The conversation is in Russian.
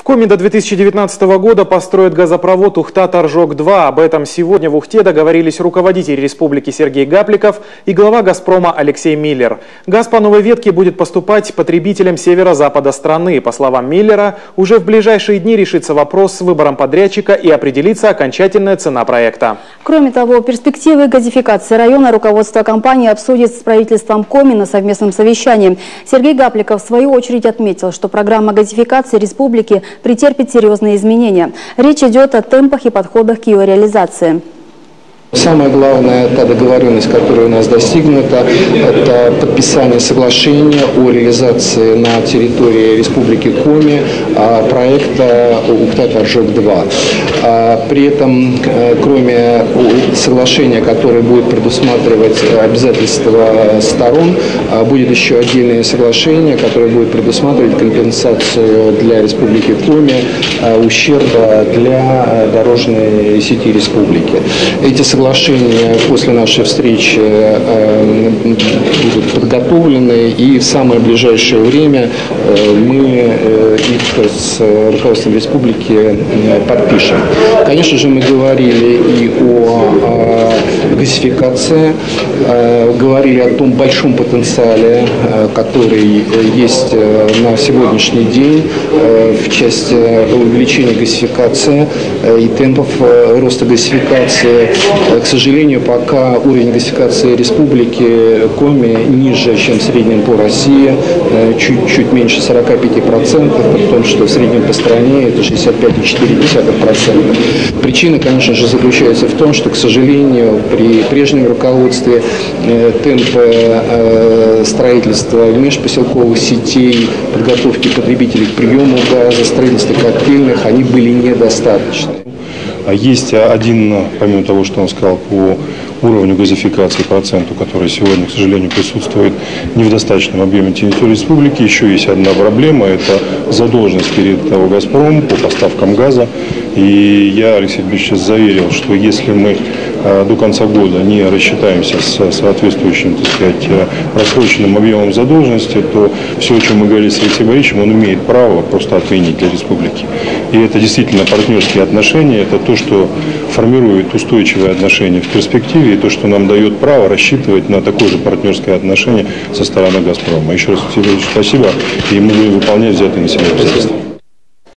В Коми до 2019 года построят газопровод Ухта-Торжок-2. Об этом сегодня в Ухте договорились руководитель республики Сергей Гапликов и глава «Газпрома» Алексей Миллер. Газ по новой ветке будет поступать потребителям северо-запада страны. По словам Миллера, уже в ближайшие дни решится вопрос с выбором подрядчика и определится окончательная цена проекта. Кроме того, перспективы газификации района руководство компании обсудит с правительством Коми на совместном совещании. Сергей Гапликов в свою очередь отметил, что программа газификации республики претерпит серьезные изменения. Речь идет о темпах и подходах к ее реализации. Самое главное, та договоренность, которая у нас достигнута, это подписание соглашения о реализации на территории Республики Коми проекта Ухта-Торжок-2. При этом, кроме соглашения, которое будет предусматривать обязательства сторон, будет еще отдельное соглашение, которое будет предусматривать компенсацию для Республики Коми ущерба для дорожной сети республики. Эти соглашения после нашей встречи будут подготовлены, и в самое ближайшее время мы их с руководством республики подпишем. Конечно же, мы говорили и о газификации, говорили о том большом потенциале, который есть на сегодняшний день в части увеличения газификации и темпов роста газификации. К сожалению, пока уровень газификации республики Коми ниже, чем в среднем по России, чуть меньше 45%, при том, что в среднем по стране это 65,4%. Причина, конечно же, заключается в том, что, к сожалению, при прежнем руководстве темпы строительства межпоселковых сетей, подготовки потребителей к приему газа, строительства коктейльных, они были недостаточны. Есть один, помимо того, что он сказал по уровню газификации проценту, который сегодня, к сожалению, присутствует не в достаточном объеме территории республики, еще есть одна проблема – это задолженность перед «Газпромом» по поставкам газа. И я, Алексей Дмитриевич, заверил, что если мы до конца года не рассчитаемся с соответствующим, так сказать, рассроченным объемом задолженности, то все, о чем мы говорили с Алексеем Борисовичем, он имеет право просто отменить для республики. И это действительно партнерские отношения, это то, что формирует устойчивые отношения в перспективе, и то, что нам дает право рассчитывать на такое же партнерское отношение со стороны «Газпрома». Еще раз, Алексей Борисович, спасибо, и мы будем выполнять взятые на себя обязательства.